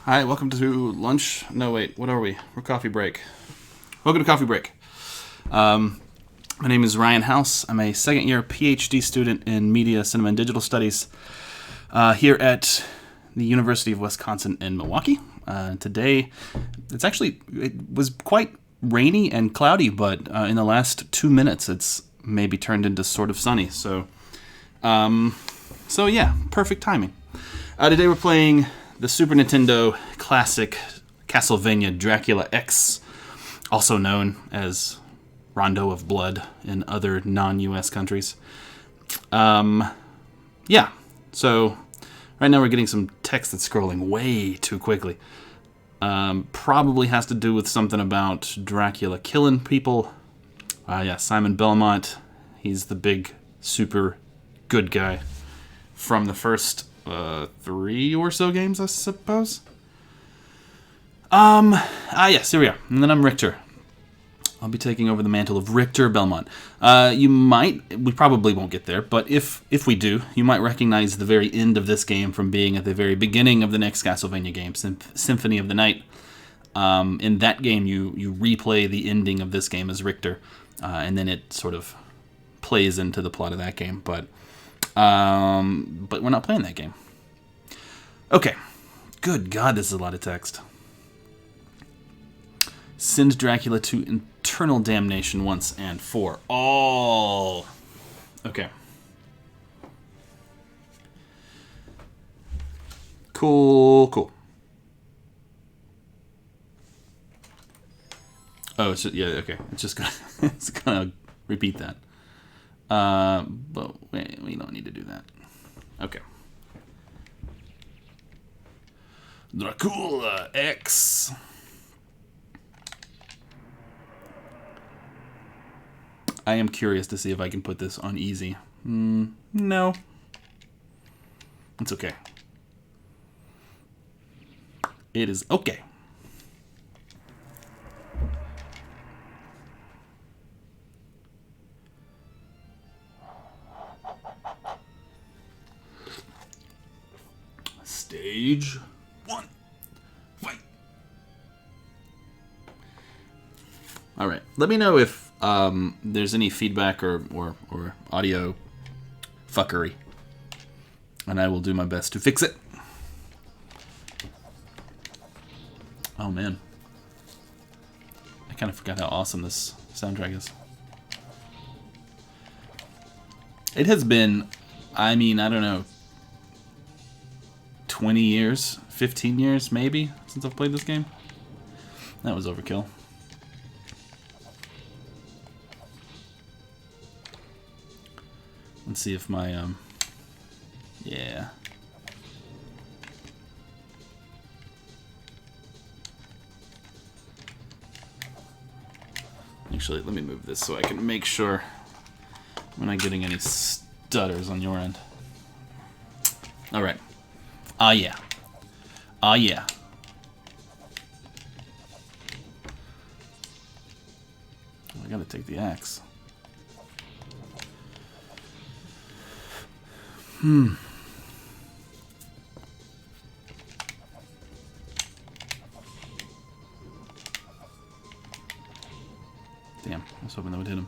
Hi, welcome to lunch. No, wait, what are we? We're coffee break. Welcome to Coffee Break. My name is Ryan House. I'm a second-year PhD student in Media, Cinema, and Digital Studies here at the University of Wisconsin in Milwaukee. Today, it was quite rainy and cloudy, but in the last 2 minutes, it's maybe turned into sort of sunny. So yeah, perfect timing. Today we're playing the Super Nintendo classic Castlevania Dracula X, also known as Rondo of Blood in other non-US countries. Yeah, so right now we're getting some text that's scrolling way too quickly. Probably has to do with something about Dracula killing people. Yeah, Simon Belmont, he's the big super good guy from the first 3 or so games, I suppose. Yes, here we are. And then I'm Richter. I'll be taking over the mantle of Richter Belmont. We probably won't get there, but if we do, you might recognize the very end of this game from being at the very beginning of the next Castlevania game, Symphony of the Night. In that game, you replay the ending of this game as Richter, and then it sort of plays into the plot of that game, but we're not playing that game. Okay. Good God, this is a lot of text. Send Dracula to eternal damnation once and for all. Okay. Cool. Oh, it's just, yeah, okay. It's just gonna it's gonna repeat that. But we don't need to do that. Okay. Dracula X. I am curious to see if I can put this on easy. No. It's okay. It is okay. Stage 1. Fight. All right. Let me know if there's any feedback or audio fuckery, and I will do my best to fix it. Oh man, I kind of forgot how awesome this soundtrack is. It has been, I don't know, 20 years, 15 years maybe since I've played this game. That was overkill. Let's see if my, yeah. Actually, let me move this so I can make sure we're not getting any stutters on your end. Alright. Yeah. Yeah. I gotta take the axe. Damn, I was hoping that would hit him.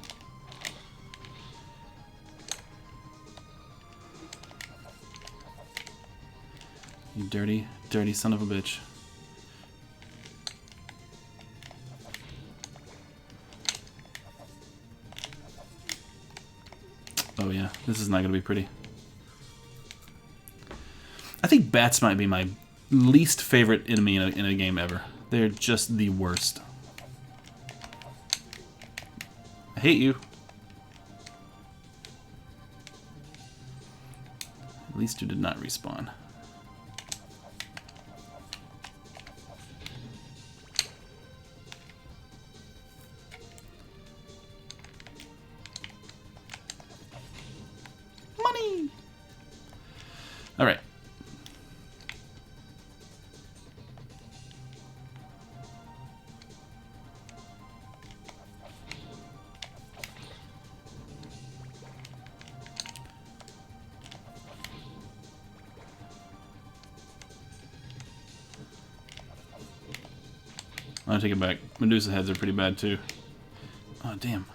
You dirty, dirty son of a bitch. Oh yeah, this is not gonna be pretty. I think bats might be my least favorite enemy in a game ever. They're just the worst. I hate you. At least you did not respawn. Money! Alright. I'll take it back. Medusa heads are pretty bad too. Oh, damn.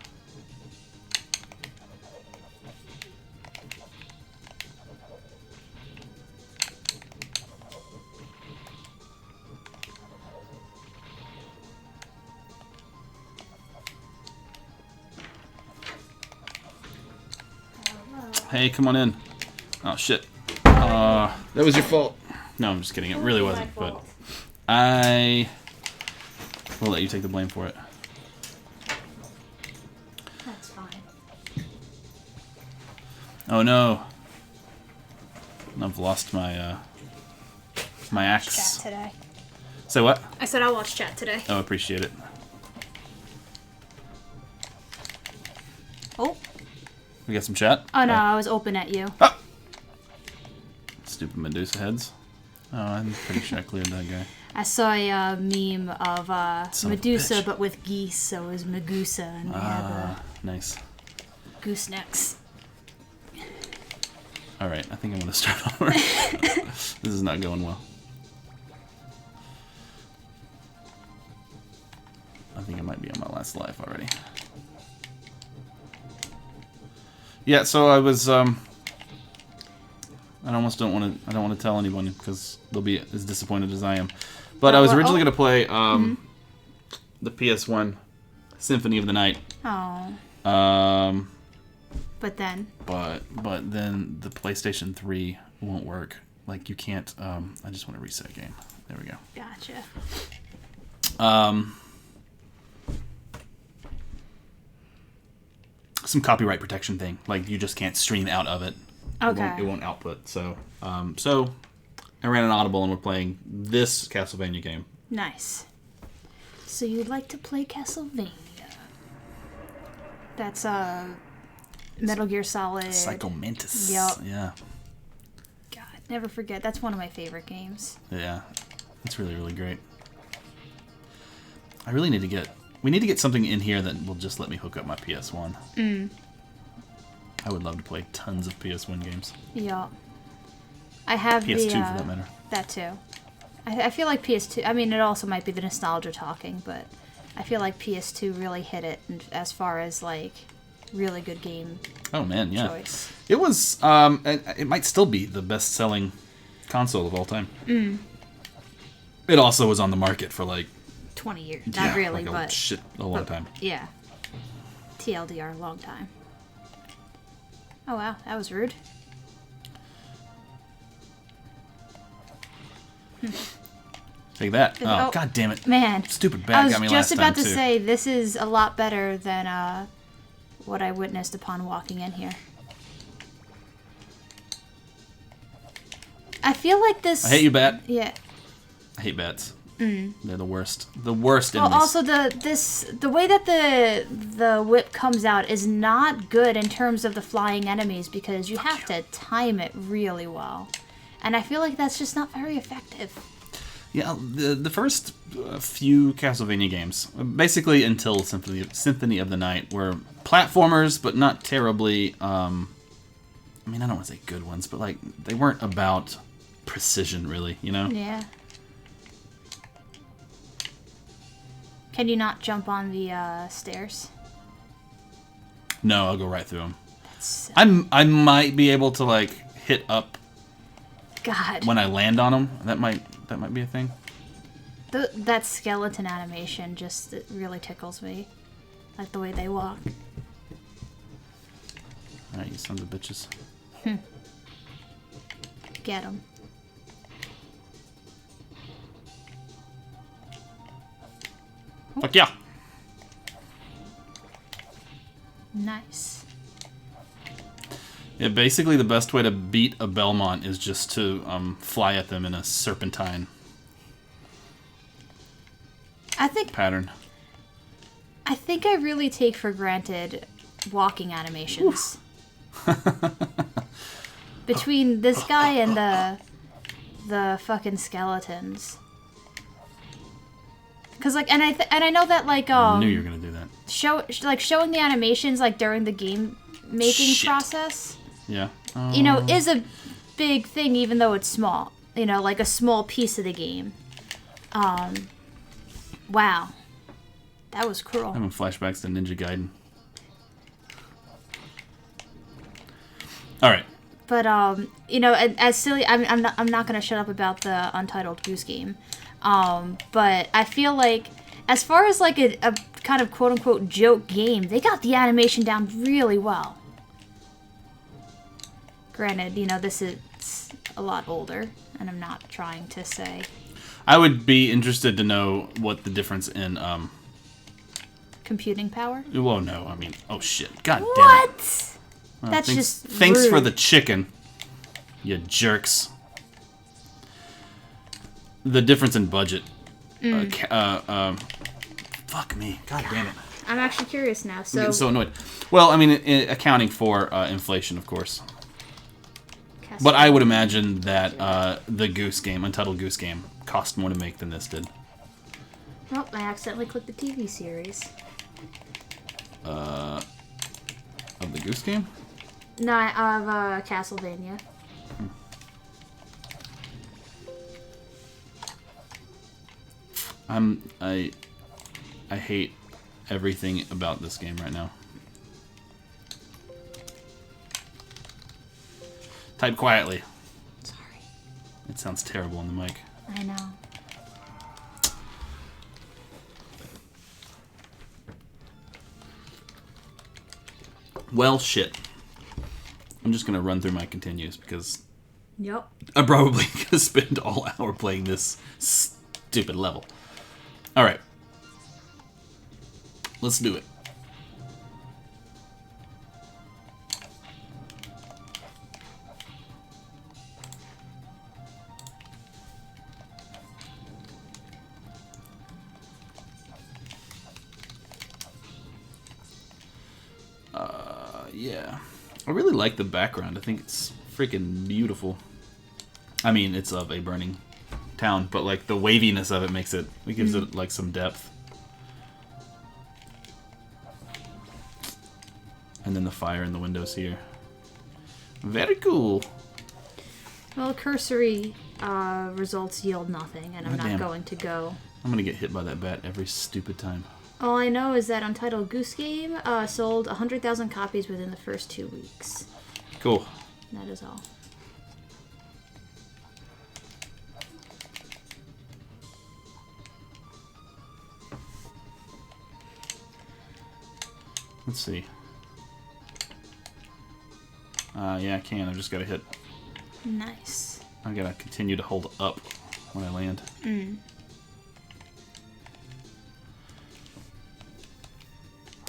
Hey, come on in. Oh, shit. That was your fault. No, I'm just kidding. It really wasn't, but I will let you take the blame for it. That's fine. Oh, no. I've lost my, my axe. Chat today. Say what? I said I'll watch chat today. Oh, appreciate it. Oh. We got some chat? Oh, no, I was open at you. Ah! Stupid Medusa heads. Oh, I'm pretty sure I cleared that guy. I saw a meme of Medusa, bitch. but with geese, so it was Megusa, and they had Nice. goosenecks. Alright, I think I'm gonna start over. This is not going well. I think I might be on my last life already. Yeah, so I was I almost don't want to tell anyone because they'll be as disappointed as I am. But I was originally going to play the PS1 Symphony of the Night. Oh. But then the PlayStation 3 won't work. Like you can't I just want to reset game. There we go. Gotcha. Some copyright protection thing. Like you just can't stream out of it. Okay. It won't output. So so I ran an Audible and we're playing this Castlevania game. Nice. So you'd like to play Castlevania? That's Metal Gear Solid. Psycho Mantis. Yep. Yeah. God, never forget. That's one of my favorite games. Yeah. It's really, really great. I really need to get... We need to get something in here that will just let me hook up my PS1. I would love to play tons of PS1 games. Yeah. I have PS2 the... for that matter. That too. I feel like PS2... I mean, it also might be the nostalgia talking, but I feel like PS2 really hit it as far as, like, really good game Oh, man, yeah. choice. It was... it might still be the best-selling console of all time. It also was on the market for, like... 20 years. Not really, like but... a long time. Yeah. TLDR, long time. Oh, wow. That was rude. Take that. Oh, god damn it. Man. Stupid bat got me last time, I was just about to too. say, this is a lot better than what I witnessed upon walking in here. I feel like this... I hate you, bat. Yeah. I hate bats. They're the worst. The worst enemies. Well, also the way that the whip comes out is not good in terms of the flying enemies because you have to time it really well, and I feel like that's just not very effective. Yeah, the first few Castlevania games, basically until Symphony of the Night, were platformers, but not terribly. I mean, I don't want to say good ones, but like they weren't about precision, really. You know? Yeah. Can you not jump on the stairs? No, I'll go right through them. So... I might be able to like hit up. God. When I land on them, that might be a thing. That skeleton animation just it really tickles me, like the way they walk. All right, you sons of bitches. Get them. Fuck yeah. Nice. Yeah, basically the best way to beat a Belmont is just to fly at them in a serpentine pattern. I think I really take for granted walking animations. Between this guy and the fucking skeletons. Cause like, and I know that like I knew you were gonna do that. Showing the animations like during the game making process. Yeah. You know, is a big thing even though it's small. You know, like a small piece of the game. Wow. That was cruel. I'm having flashbacks to Ninja Gaiden. All right. But as silly, I'm not gonna shut up about the Untitled Goose Game. But I feel like, as far as like a kind of quote unquote joke game, they got the animation down really well. Granted, this is a lot older, and I'm not trying to say. I would be interested to know what the difference in Computing power? Well, no, I mean, oh shit, god damn it. What? Well, That's thanks rude. for the chicken, you jerks. The difference in budget. Fuck me, god damn it. I'm actually curious now. I'm So getting so annoyed. Well, I mean, accounting for inflation, of course. But I would imagine that the Goose Game, Untitled Goose Game, cost more to make than this did. Oh, I accidentally clicked the TV series. Of the Goose Game? No, of Castlevania. I hate everything about this game right now. Type quietly. Sorry. It sounds terrible on the mic. I know. Well, shit. I'm just gonna run through my continues because Yep. I'm probably gonna spend all hour playing this stupid level. All right. Let's do it. Yeah. I really like the background. I think it's freaking beautiful. I mean, it's of a burning town, but like the waviness of it gives it like some depth. And then the fire in the windows here. Very cool. Well, cursory results yield nothing, and I'm Goddamn. not going to go. I'm gonna get hit by that bat every stupid time. All I know is that Untitled Goose Game sold 100,000 copies within the first 2 weeks. Cool. That is all. Let's see. Yeah, I can. I just gotta hit. Nice. I gotta continue to hold up when I land.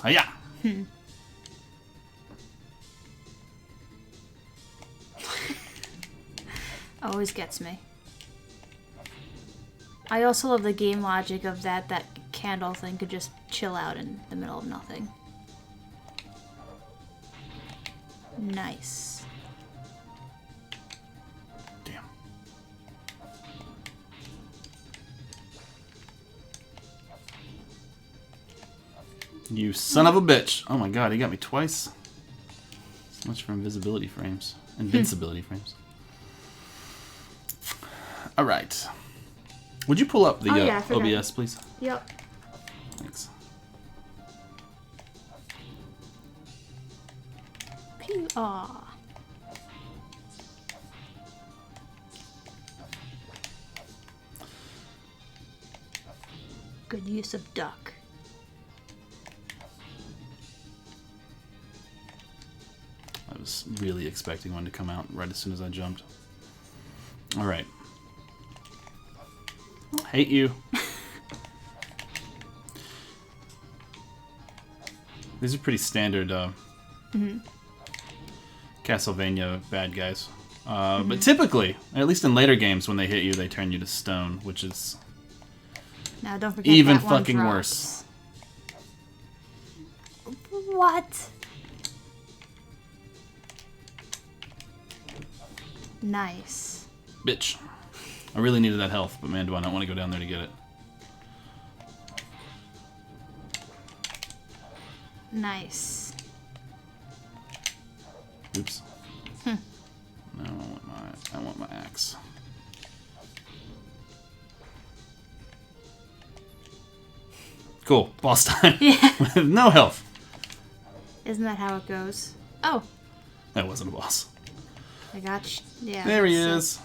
Hiya! Always gets me. I also love the game logic of that candle thing could just chill out in the middle of nothing. Nice. Damn. You son of a bitch! Oh my god, he got me twice. So much for invisibility frames. Invincibility frames. Alright. Would you pull up the I forgot. OBS, please? Yep. Thanks. Pew. Aw. Good use of duck. I was really expecting one to come out right as soon as I jumped. Alright. Hate you. These are pretty standard Castlevania bad guys. But typically, at least in later games, when they hit you, they turn you to stone, which is Now don't forget even that one fucking drops. worse. What? Nice. Bitch. I really needed that health, but man, do I not want to go down there to get it. Nice. Oops. No, I want my axe. Cool. Boss time. Yeah. With no health. Isn't that how it goes? Oh. That wasn't a boss. I got you. Yeah. There he so- is.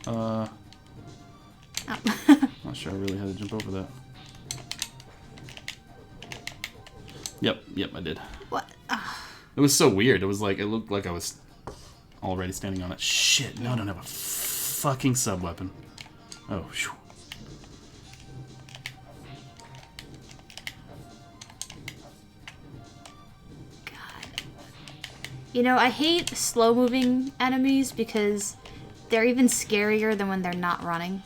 Oh. Not sure I really had to jump over that. Yep, I did. What? It was so weird. It was like, it looked like I was already standing on it. Shit, no, I don't have a fucking sub-weapon. Oh, phew. God. You know, I hate slow-moving enemies because they're even scarier than when they're not running.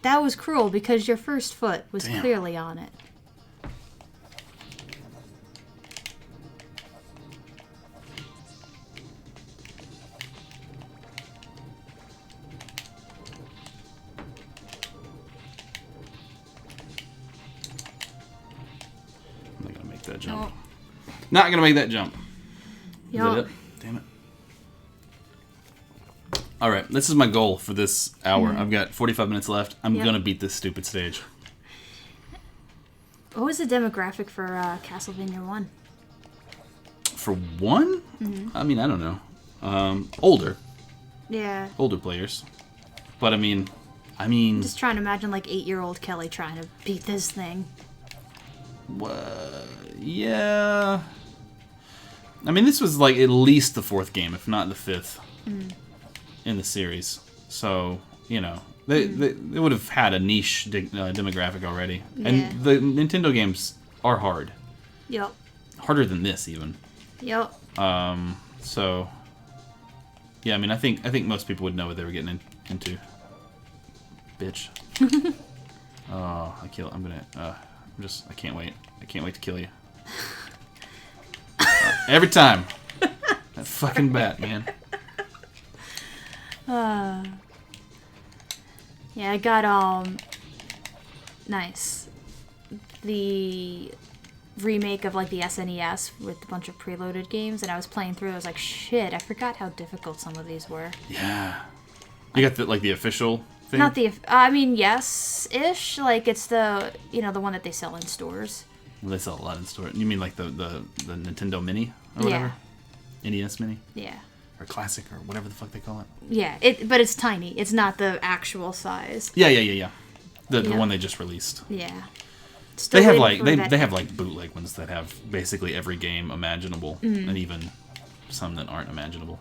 That was cruel because your first foot was Damn. clearly on it. I'm not gonna make that jump. No. Not gonna make that jump. Is Yup. that it? Damn it. Alright, this is my goal for this hour. I've got 45 minutes left. I'm Yep. gonna beat this stupid stage. What was the demographic for Castlevania 1? For one? I mean, I don't know. Older Yeah. players. But I mean, Just trying to imagine like 8-year-old Kelly trying to beat this thing. yeah. I mean, this was like at least the 4th game, if not the 5th, in the series. So, you know, they would have had a niche demographic already. Yeah. And the Nintendo games are hard. Yup. Harder than this, even. Yup. So, yeah, I mean, I think most people would know what they were getting into. Bitch. Oh, I'm gonna, I can't wait. I can't wait to kill you. Every time. That fucking bat, man. Yeah, I got, nice. The remake of, like, the SNES with a bunch of preloaded games, and I was playing through, I was like, shit, I forgot how difficult some of these were. Yeah. You got the official thing? Not the, I mean, yes-ish, like, it's the, you know, the one that they sell in stores. Well, they sell a lot in store. You mean like the Nintendo Mini or whatever? NES Mini? Yeah. Or Classic or whatever the fuck they call it? Yeah, but it's tiny. It's not the actual size. Yeah. The Yeah. one they just released. Yeah. They have waiting like for they that- have like bootleg ones that have basically every game imaginable, and even some that aren't imaginable.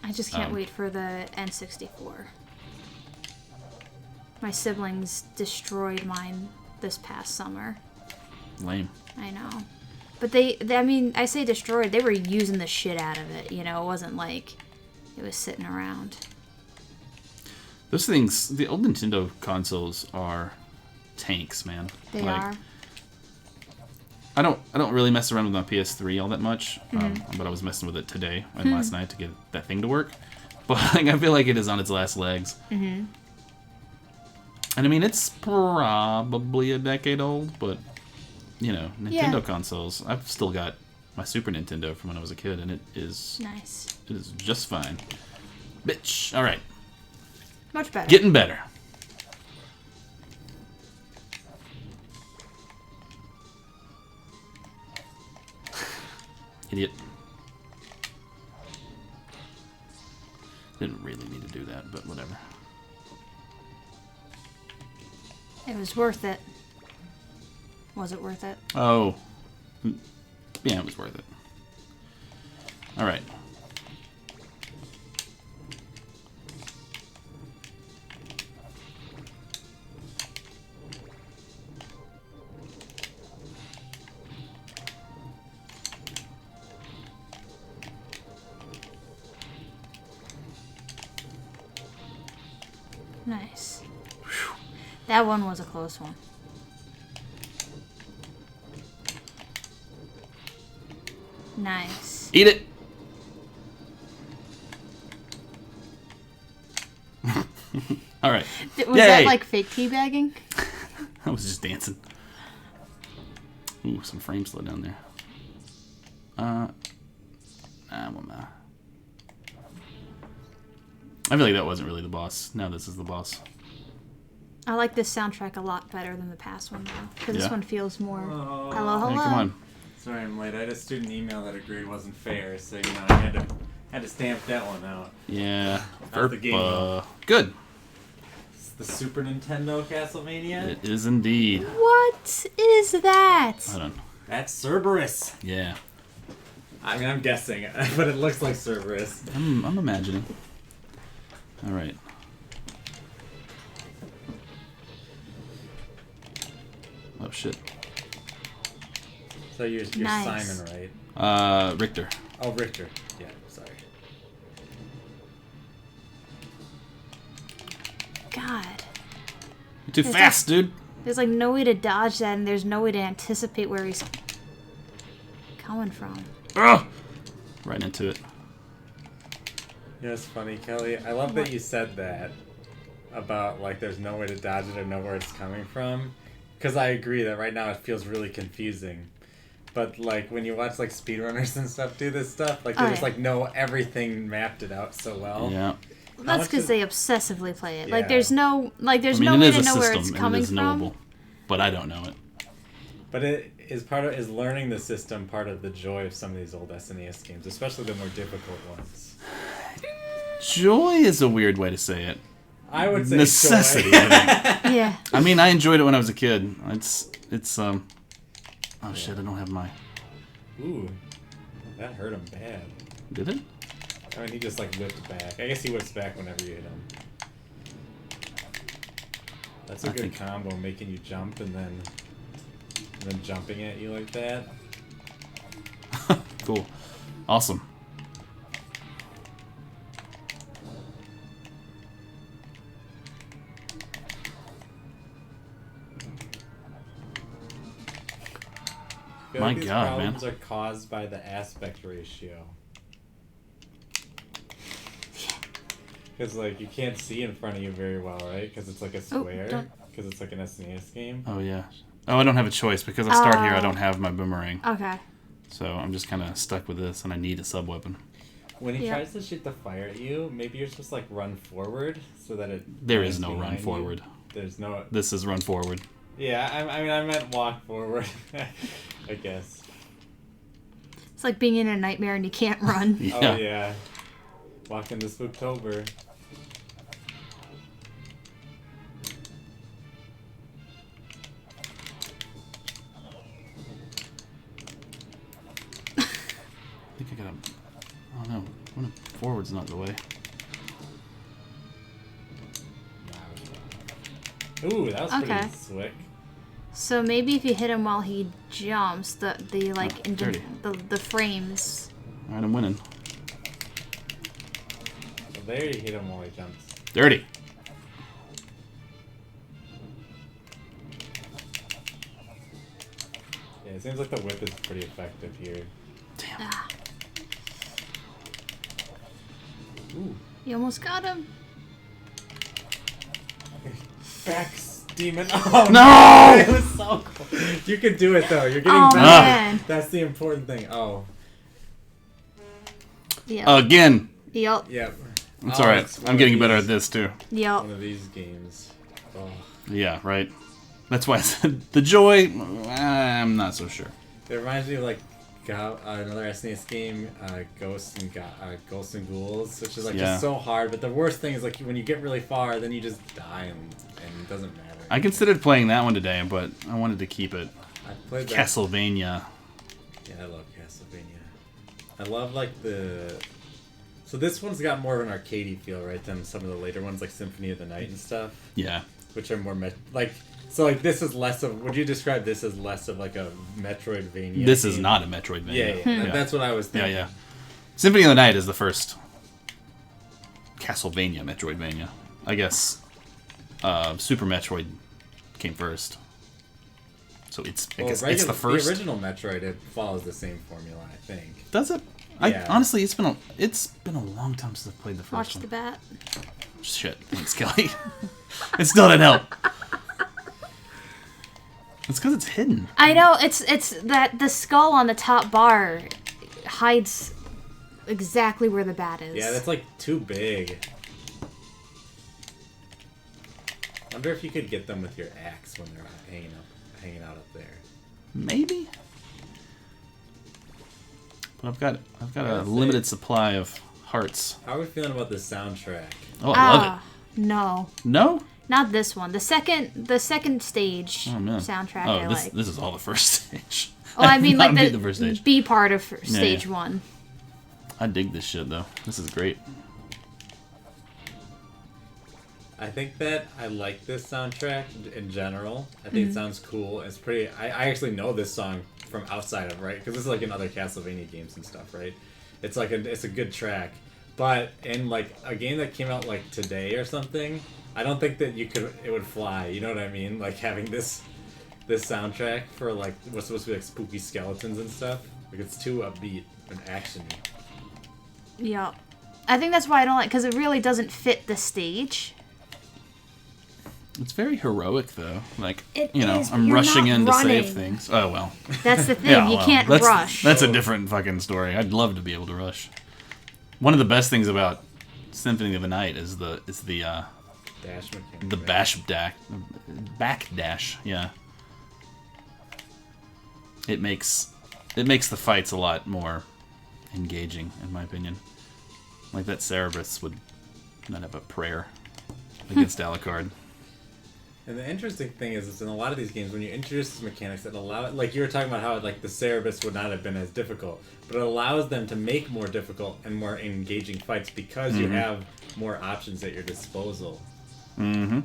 I just can't wait for the N64. My siblings destroyed mine this past summer. Lame. I know. But they I mean, I say destroyed, they were using the shit out of it, you know? It wasn't like it was sitting around. Those things, the old Nintendo consoles are tanks, man. They like, are. I don't really mess around with my PS3 all that much, but I was messing with it today and last night to get that thing to work. But like, I feel like it is on its last legs. And I mean, it's probably a decade old, but you know, Nintendo consoles. I've still got my Super Nintendo from when I was a kid, and it is Nice. it is just fine. Bitch. All right, Much better. getting better. Idiot. Didn't really need to do that, but whatever. It was worth it. Was it worth it? Oh. Yeah, it was worth it. Alright. Nice. That one was a close one. Nice. Eat it! Alright. Was Yay! that like fake teabagging? I was just dancing. Ooh, some frame slowed down there. I feel like that wasn't really the boss. Now this is the boss. I like this soundtrack a lot better than the past one, though. Because this one feels more... Oh. Hello. Hey, come on. Sorry I'm late. I had a student email that agreed it wasn't fair, so, I had to stamp that one out. Yeah. How's the game? Good. It's the Super Nintendo Castlevania? It is indeed. What is that? Hold on. That's Cerberus. Yeah. I mean, I'm guessing, but it looks like Cerberus. I'm imagining. All right. Oh shit. So you're Nice. Simon, right? Richter. Oh, Richter. Yeah, sorry. God. You're too fast, dude. There's like no way to dodge that, and there's no way to anticipate where he's coming from. Ugh! Right into it. You know, it's funny, Kelly. I love that you said that about, like, there's no way to dodge it or know where it's coming from. Because I agree that right now it feels really confusing. But, like, when you watch, like, speedrunners and stuff do this stuff, like, they just, like, know everything, mapped it out so well. Yeah. That's because they obsessively play it. Like, Yeah. there's no way to know where it's coming it is from. knowable, but I don't know it. But it is learning the system part of the joy of some of these old SNES games, especially the more difficult ones. Joy is a weird way to say it. I would say necessity. joy. I think. Yeah. I mean, I enjoyed it when I was a kid. It's oh shit, I don't have my. Ooh, that hurt him bad. Did it? I mean, he just, like, whipped back. I guess he whips back whenever you hit him. That's a good combo, making you jump and then jumping at you like that. Cool. Awesome. I feel My like these God, problems man. are caused by the aspect ratio. Because, like, you can't see in front of you very well, right? Because it's like a square. Because it's like an SNES game. Oh yeah. Oh, I don't have a choice because I start here. I don't have my boomerang, Okay. so I'm just kind of stuck with this, and I need a sub weapon. When he tries to shoot the fire at you, maybe you're supposed to, like, run forward so that it. There is no lands run behind forward. you. There's no. This is run forward. Yeah, I mean, I meant walk forward. I guess. It's like being in a nightmare and you can't run. Yeah. Oh yeah. Walk into Spooktober. I think I gotta. Oh no, running forward's not the way. Ooh, that was Okay. pretty slick. So maybe if you hit him while he jumps, the dirty. the frames. All right, I'm winning. So there you hit him while he jumps. Dirty. Yeah, it seems like the whip is pretty effective here. Damn. Ah, Ooh. you almost got him. Back demon. Oh No! It was so cool. You can do it though. You're getting Oh, better. man. That's the important thing. Oh. Yeah. Again. Yep. Yep. It's Oh, all right. it's one I'm of getting better these- at this too. Yep. One of these games. Oh. Yeah, right. That's why I said the joy. I'm not so sure. It reminds me of like another SNES game, Ghosts and Ghouls, which is like just so hard. But the worst thing is like when you get really far, then you just die and it doesn't matter. I considered playing that one today, but I wanted to keep it. I played that. Castlevania. Yeah, I love Castlevania. I love like the. So this one's got more of an arcadey feel, right, than some of the later ones like Symphony of the Night and stuff, Yeah. which are more like. So like this is less of. Would you describe this as less of like a Metroidvania? This is game? not a Metroidvania. Yeah. That's what I was Yeah, thinking. yeah. Symphony of the Night is the first Castlevania Metroidvania. I guess Super Metroid came first. So it's it's the first. The original Metroid, it follows the same formula, I think. Does it? Yeah. Honestly, it's been a long time since I've played the first Watch one. the bat. Shit, thanks, Kelly. It still didn't help. It's because it's hidden. I know it's that the skull on the top bar hides exactly where the bat is. Yeah, that's like too big. Wonder if you could get them with your axe when they're hanging out up there. Maybe. But I've got a limited supply of hearts. How are we feeling about the soundtrack? Oh, I love No. it. No? Not this one. The second stage soundtrack I this like. this is all the first stage. Oh, I mean like the first stage. B part of stage 1. I dig this shit though. This is great. I think that I like this soundtrack in general. I think it sounds cool. It's pretty. I actually know this song from outside of, right? Because this is like in other Castlevania games and stuff, right? It's like it's a good track. But in like a game that came out like today or something, I don't think that it would fly. You know what I mean? Like having this soundtrack for like what's supposed to be like spooky skeletons and stuff. Like it's too upbeat and actiony. Yeah. I think that's why I don't like, because it really doesn't fit the stage. It's very heroic though. Like, It you know, is, but I'm you're rushing not in to running. save things. Oh well. That's the thing. Yeah, You well, can't rush. That's a different fucking story. I'd love to be able to rush. One of the best things about Symphony of the Night is the Dash mechanic. the back dash. Yeah. It makes the fights a lot more engaging, in my opinion. Like that Cerberus would not have a prayer against Alucard. And the interesting thing is in a lot of these games, when you introduce these mechanics that allow, like you were talking about how like the Cerberus would not have been as difficult, but it allows them to make more difficult and more engaging fights because you have more options at your disposal. Mm-hmm.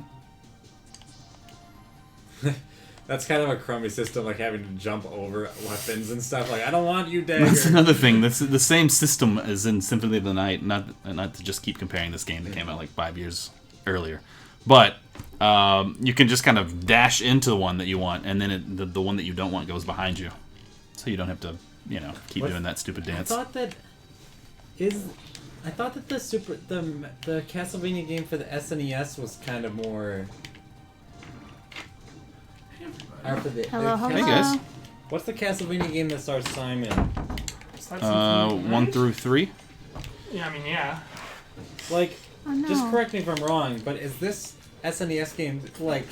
That's kind of a crummy system, like having to jump over weapons and stuff. Like, I don't want you, dagger. That's another thing. That's the same system as in Symphony of the Night. Not to just keep comparing this game that came out like 5 years earlier, but you can just kind of dash into the one that you want, and then the one that you don't want goes behind you, so you don't have to keep doing that stupid dance. I thought that the Castlevania game for the SNES was kind of more. Hello. Hey guys. What's the Castlevania game that stars Simon? 1 through 3. Yeah, I mean, yeah. Like, Oh, no. just correct me if I'm wrong, but is this SNES game like?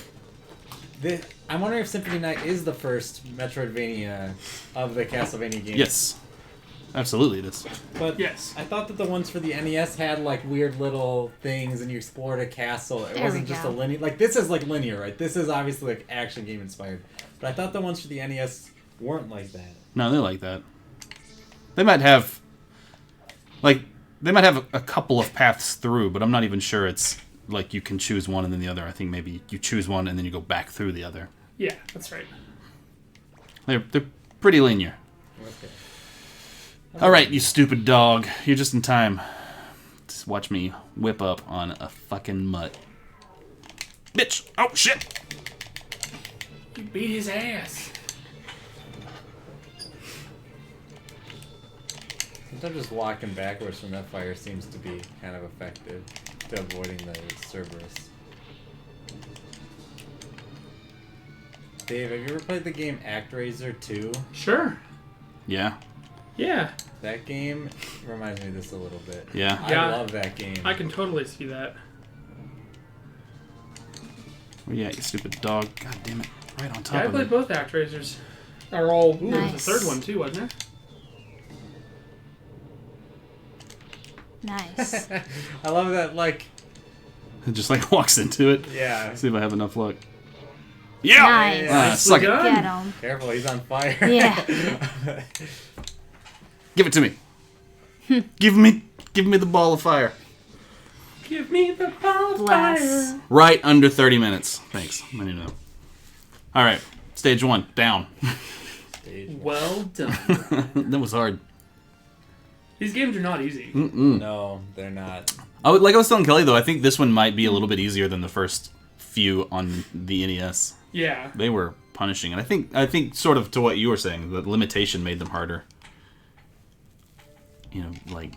I'm wondering if Symphony of the Night is the first Metroidvania of the Castlevania games. Yes, absolutely it is. But Yes. I thought that the ones for the NES had like weird little things, and you explored a castle. It There wasn't we just go. a linear. Like this is like linear, right? This is obviously like action game inspired. But I thought the ones for the NES weren't like that. No, they're like that. They might have a couple of paths through, but I'm not even sure it's like you can choose one and then the other. I think maybe you choose one and then you go back through the other. Yeah, that's right. They're pretty linear. Okay. All right, you stupid dog. You're just in time. Just watch me whip up on a fucking mutt. Bitch! Oh, shit! You beat his ass. Sometimes just walking backwards from that fire seems to be kind of effective to avoiding the Cerberus. Dave, have you ever played the game ActRaiser 2? Sure. Yeah. Yeah, That game reminds me of this a little bit. Yeah. Yeah. I love that game. I can totally see that. Where you at, you stupid dog? God damn it. Right on top Yeah, I of played it. both ActRaisers. Or all. Ooh, there was Nice. a third one too, wasn't there? Nice. I love that, like, It just like walks into it. yeah. See if I have enough luck. Yeah! Nice. Ah, Nicely suck it. done. Get him. Careful, he's on fire. Yeah. Give it to me. Give me the ball of fire. Give me the ball of Bless. fire. Right under 30 minutes. Thanks. I need to know. All right. Stage 1. Down. Stage one. Well done. That was hard. These games are not easy. No, they're not. Like I was telling Kelly, though, I think this one might be a little bit easier than the first few on the NES. Yeah. They were punishing. And I think sort of to what you were saying, the limitation made them harder. You know, like,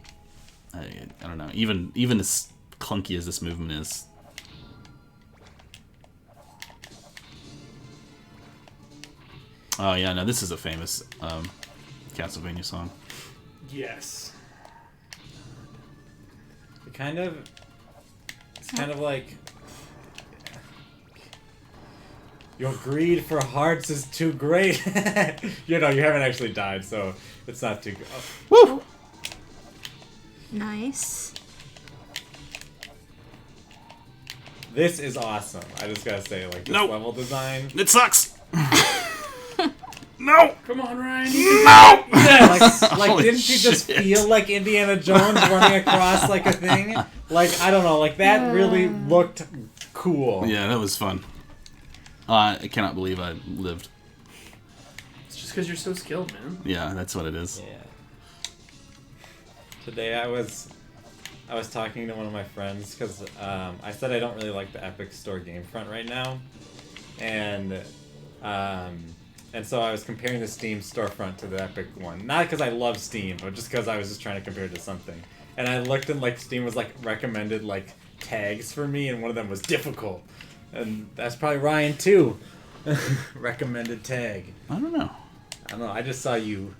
I don't know. Even as clunky as this movement is. Oh, yeah, no, this is a famous Castlevania song. Yes. It's kind of like your greed for hearts is too great. You know, you haven't actually died, so it's not too good. Woo! Nice. This is awesome. I just gotta say, like, this Nope. level design. It sucks. No! Come on, Ryan. No! Yes. Like Holy didn't you just shit. feel like Indiana Jones running across like a thing? Like, I don't know, like that really looked cool. Yeah, that was fun. I cannot believe I lived. It's just because you're so skilled, man. Yeah, that's what it is. Yeah. Today I was talking to one of my friends because I said I don't really like the Epic Store game front right now, and so I was comparing the Steam storefront to the Epic one. Not because I love Steam, but just because I was just trying to compare it to something. And I looked and like Steam was like recommended like tags for me, and one of them was difficult, and that's probably Ryan too. Recommended tag. I don't know. I don't know. I just saw you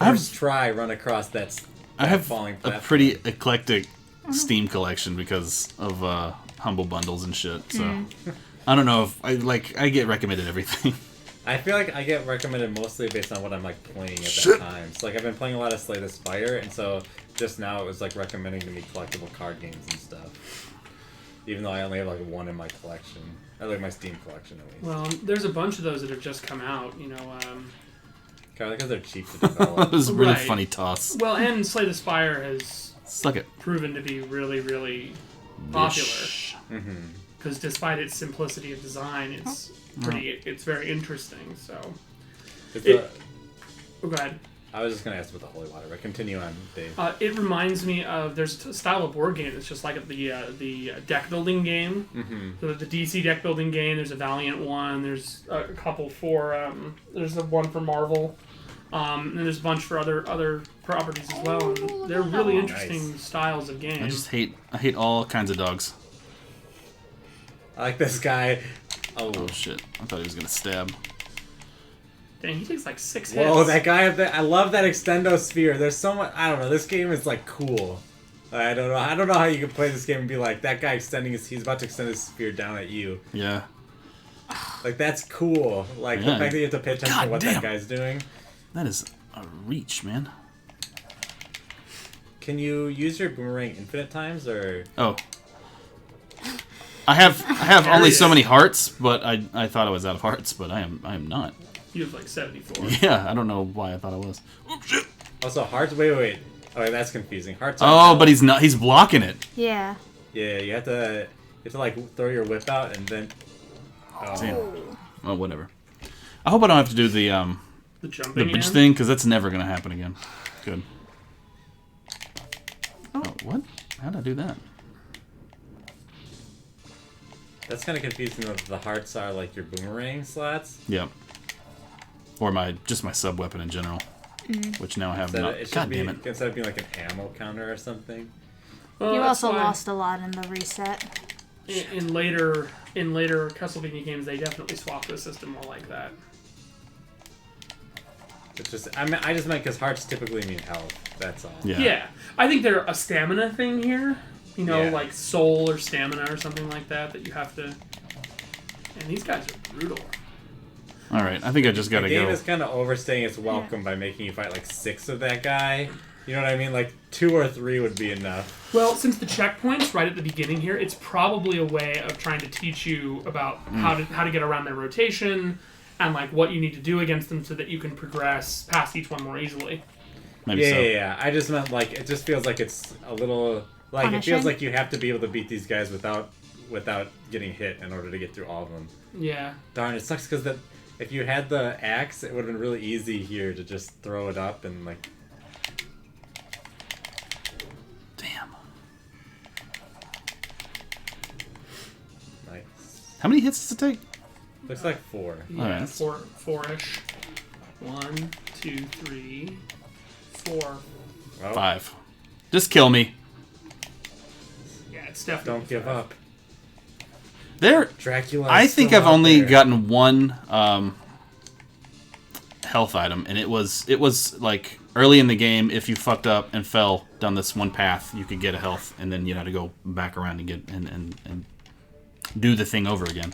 I have- first try run across that I have falling a platform. pretty eclectic Steam collection because of humble bundles and shit. So I don't know if I get recommended everything. I feel like I get recommended mostly based on what I'm like playing at Shit. that time. So like I've been playing a lot of Slay the Spire, and so just now it was like recommending to me collectible card games and stuff. Even though I only have like one in my collection, I like my Steam collection at least. Well, there's a bunch of those that have just come out. You know. Kind of because they're cheap to That develop. was a really Right. funny toss. Well, and Slay the Spire has Suck it. proven to be really, really popular. Bish. Mm-hmm. Because despite its simplicity of design, it's it's very interesting. So, It's It- oh, go ahead. I was just gonna ask about the Holy Water, but continue on, Dave. It reminds me of there's a style of board game that's just like the deck building game. Mm-hmm. So the DC deck building game. There's a Valiant one. There's a couple for there's a one for Marvel. And there's a bunch for other properties as well. And they're really interesting Nice. styles of games. I hate all kinds of dogs. I like this guy. Oh shit! I thought he was gonna stab. Dang, he takes like 6 hits. Whoa, that guy up there! I love that extendo sphere. There's so much. I don't know. This game is like cool. I don't know how you can play this game and be like that guy extending he's about to extend his sphere down at you. Yeah. Like that's cool. Like the Yeah. fact that you have to pay attention God to what damn. that guy's doing. That is a reach, man. Can you use your boomerang infinite times or? Oh. I have only so many hearts, but I thought I was out of hearts, but I am not. You have like 74. Yeah, I don't know why I thought I was. Oh shit! Also hearts. Wait. Okay, that's confusing. Hearts. Oh, but he's not. He's blocking it. Yeah. Yeah, you have to like throw your whip out and then. Oh. Damn. Well, whatever. I hope I don't have to do the The jumping bitch in. thing because that's never gonna happen again. Good. Oh, what? How did I do that? That's kind of confusing. That the hearts are like your boomerang slots. Yep. Or my sub weapon in general, which now I have not. It should God be damn it! instead of being like an ammo counter or something. Well, You that's also why lost a lot in the reset. in later Castlevania games, they definitely swapped the system more like that. It's just I just meant because hearts typically mean health. That's all. Yeah. Yeah, I think they're a stamina thing here. You know, Yeah. like soul or stamina or something like that you have to. And these guys are brutal. All right, I think I just gotta The game go. is kind of overstaying its welcome by making you fight like 6 of that guy. You know what I mean? Like 2 or 3 would be enough. Well, since the checkpoints right at the beginning here, it's probably a way of trying to teach you about how to get around their rotation and like what you need to do against them so that you can progress past each one more easily. Maybe Yeah, so. yeah. I just meant like it just feels like it's a little like it feels Punishing? like you have to be able to beat these guys without getting hit in order to get through all of them. Yeah. Darn, it sucks because if you had the axe, it would have been really easy here to just throw it up and like. Damn. Nice. How many hits does it take? Looks like 4. Yeah, Alright. four-ish. 1, 2, 3, 4. Oh, 5. Just kill me. Yeah, it's definitely. don't give 5. up. There. Dracula. I is think still I've out only there. gotten one health item, and it was like early in the game. If you fucked up and fell down this one path, you could get a health, and then you had to go back around and get and do the thing over again.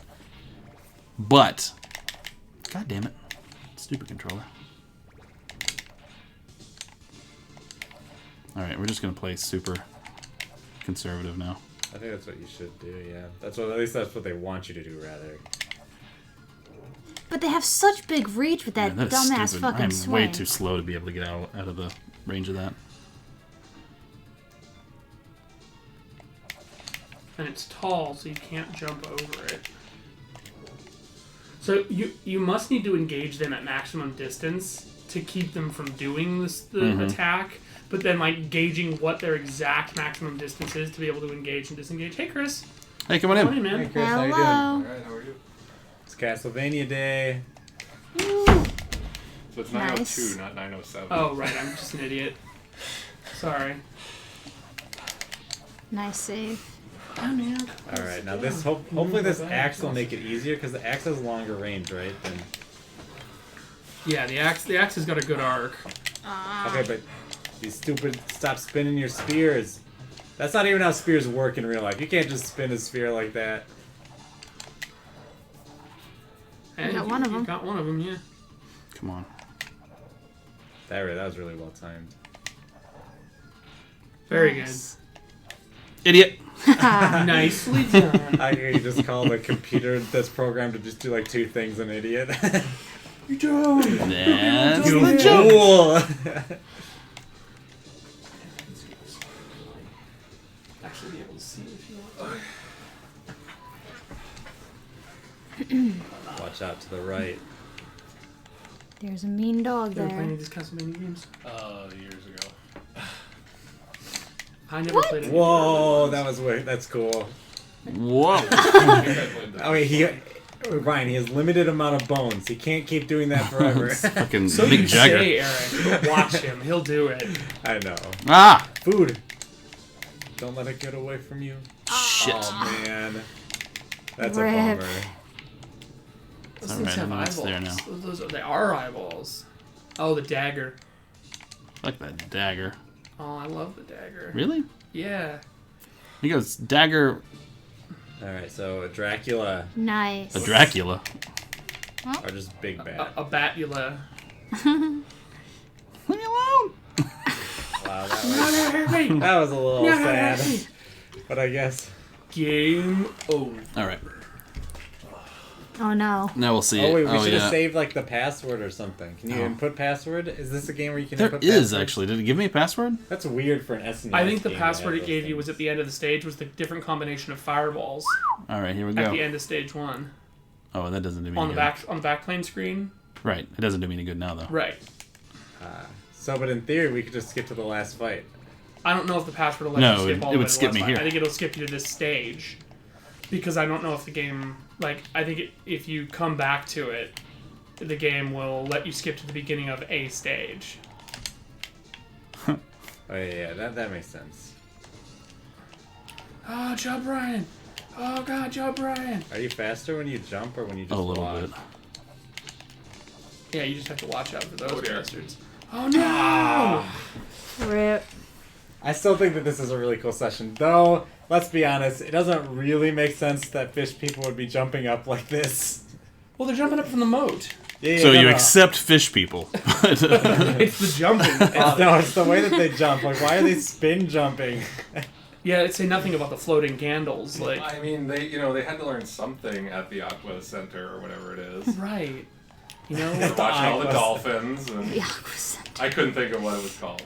But, god damn it, stupid controller. All right, we're just gonna play super conservative now. I think that's what you should do. Yeah, at least that's what they want you to do, rather. But they have such big reach with that Man, is dumbass stupid. fucking I'm swing. way too slow to be able to get out of the range of that. And it's tall, so you can't jump over it. So you must need to engage them at maximum distance to keep them from doing the attack, but then like gauging what their exact maximum distance is to be able to engage and disengage. Hey, Chris. Hey, come on Come on in. in, man. Hey, Chris, how you doing? Hello. Alright, how are you? It's Castlevania Day. So it's Nice. 902, not 907. Oh, right. I'm just an idiot. Sorry. Nice save. Oh, man. All right, now this hopefully this axe will make it easier because the axe has longer range, right? Than... Yeah, the axe has got a good arc. Okay, but you stupid, stop spinning your spears. That's not even how spears work in real life. You can't just spin a spear like that. And got one of you them. got one of them, yeah. Come on. That was really well timed. Very Nice. Idiot. good. Nicely done. I hear you just call the computer that's programmed to just do like two things an idiot. You don't. That's You the joke. fool! Actually, be able to see if you want. Watch out to the right. There's a mean dog You ever play any there. of these Castlevania games? Years ago. I never What? played any. Whoa, that was weird. That's cool. Whoa. I think I played that. I mean, Ryan, he has limited amount of bones. He can't keep doing that forever. Fucking So Mick you Jagger. say, Eric, but watch him. He'll do it. I know. Ah. Food. Don't let it get away from you. Shit. Oh man, that's Rip. a bummer. Those All things right, have I know it's eyeballs. there now. They are eyeballs. Oh, the dagger. Like that dagger. Oh, I love the dagger. Really? Yeah. He goes dagger. All right, so a Dracula Nice. A Dracula. or just big bad. A batula. Leave me alone. Wow, that was a little sad. But I guess. Game over. All right. Oh no. Now we'll see Oh it. wait, we should have yeah. saved like the password or something. Can you Oh. input password? Is this a game where you can There input is password? actually. Did it give me a password? That's weird for an SNES. I think the game to password have it those gave you things. was at the end of the stage was the different combination of fireballs All right, here we at go. the end of stage 1 Oh, that doesn't do me on any the good. back plane screen. Right. It doesn't do me any good now though. Right. So, but in theory, we could just skip to the last fight. I don't know if the password will let No, you skip it- all it the way would to the skip last me fight. here. I think it'll skip you to this stage because I don't know if the game I think if you come back to it, the game will let you skip to the beginning of a stage. Oh yeah, that makes sense. Oh, Joe Bryan. Oh God, Joe Bryan. Are you faster when you jump or when you just A little walk? bit. Yeah, you just have to watch out for those Oh, dear. bastards. Oh no! Rip. I still think that this is a really cool session, though. Let's be honest, it doesn't really make sense that fish people would be jumping up like this. Well, they're jumping up from the moat. Yeah, So no, you no. accept fish people. It's the jumping. No, it's the way that they jump. Like, why are they spin jumping? Yeah, it'd say nothing about the floating candles. Like, I mean, they had to learn something at the Aqua Center or whatever it is. right. You know? They're watching all the Aqua- dolphins, and The Aqua Center. I couldn't think of what it was called.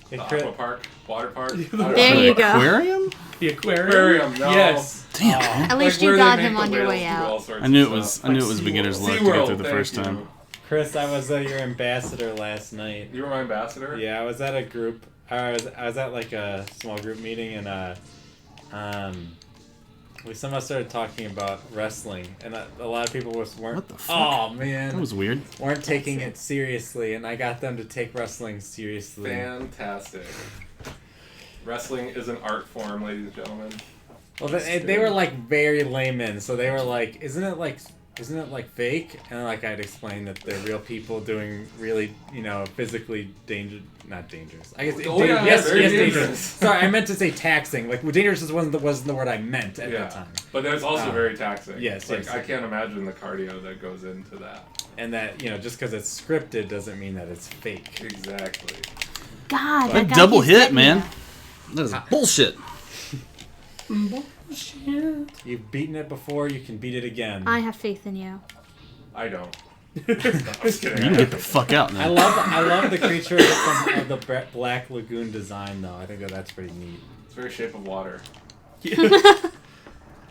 The It could- Aqua Park? Water Park? There you go. Aquarium? The aquarium. Aquarium, no. Yes. Damn. At Like least where you they got make him the on your whales way do out. all sorts I knew of it was. stuff. I knew it Like was SeaWorld. beginner's luck to get SeaWorld, through the thank first you. time. Chris, I was your ambassador last night. You were my ambassador? Yeah, I was at a group. I was at like a small group meeting, and we somehow started talking about wrestling, and a lot of people weren't. What the fuck? Oh man, That was weird. weren't taking it seriously, and I got them to take wrestling seriously. Fantastic. Wrestling is an art form, ladies and gentlemen. Well, they were like very laymen, so they were like, "Isn't it like isn't it like fake? And like I'd explain that they're real people doing really, physically not dangerous. I guess very dangerous. Sorry, I meant to say taxing. Like dangerous wasn't the word I meant at that time. But that's also very taxing. Yes, like yes. I can't imagine the cardio that goes into that. And that just because it's scripted doesn't mean that it's fake. Exactly. God, That guy double keeps hit, getting man. you. That is bullshit. Bullshit. You've beaten it before, you can beat it again. I have faith in you. I don't. Just kidding. You can get the fuck out now. I love the creature of the Black Lagoon design, though. I think that's pretty neat. It's very Shape of Water.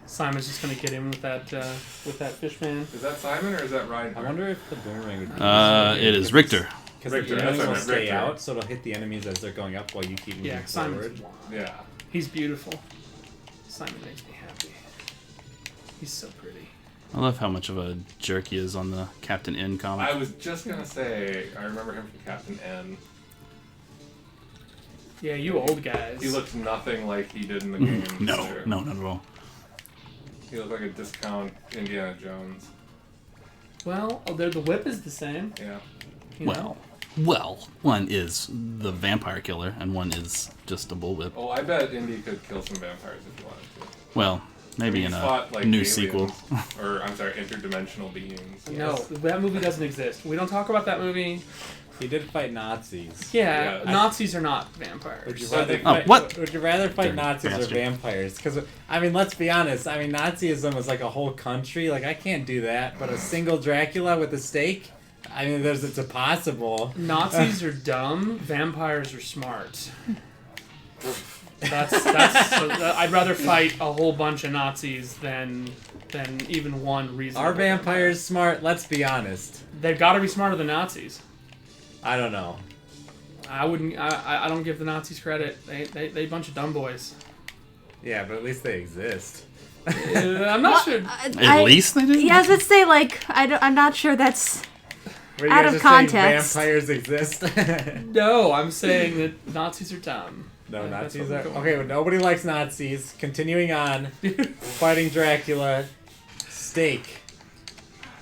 Simon's just gonna get in with that fish man. Is that Simon or is that Ryan? I wonder if the boomerang would be It is Richter. Because the Richter, enemies that's will what I meant, stay Richter. out, so it'll hit the enemies as they're going up while you keep moving Yeah, forward. Simon's Yeah. He's beautiful. Simon makes me happy. He's so pretty. I love how much of a jerk he is on the Captain N comic. I was just gonna say, I remember him from Captain N. Yeah, you old guys. He looked nothing like he did in the game. No, not at all. He looked like a discount Indiana Jones. Well, the whip is the same. Yeah. You know? Well, one is the vampire killer, and one is just a bullwhip. Oh, I bet Indy could kill some vampires if he wanted to. Well, maybe He in fought, a like, new aliens, sequel. Or, I'm sorry, interdimensional beings. No, that movie doesn't exist. We don't talk about that movie. He did fight Nazis. Yeah, Yeah. Nazis are not Would vampires. you So rather they- fight, what? Would you rather fight Dirty Nazis bastard. or vampires? Because let's be honest. Nazism is like a whole country. Like I can't do that. But a single Dracula with a stake. It's impossible. Nazis are dumb. Vampires are smart. I'd rather fight a whole bunch of Nazis than even one reasonable. Are vampires smart? Let's be honest. They've got to be smarter than Nazis. I don't know. I wouldn't. I don't give the Nazis credit. They a bunch of dumb boys. Yeah, but at least they exist. I'm not sure. At least they do? Yeah, let's say I'm not sure that's Were you out guys of just saying context. vampires exist. No, I'm saying that Nazis are dumb. No, That's Nazis what are we're going okay. Well, nobody likes Nazis. Continuing on, fighting Dracula. Steak.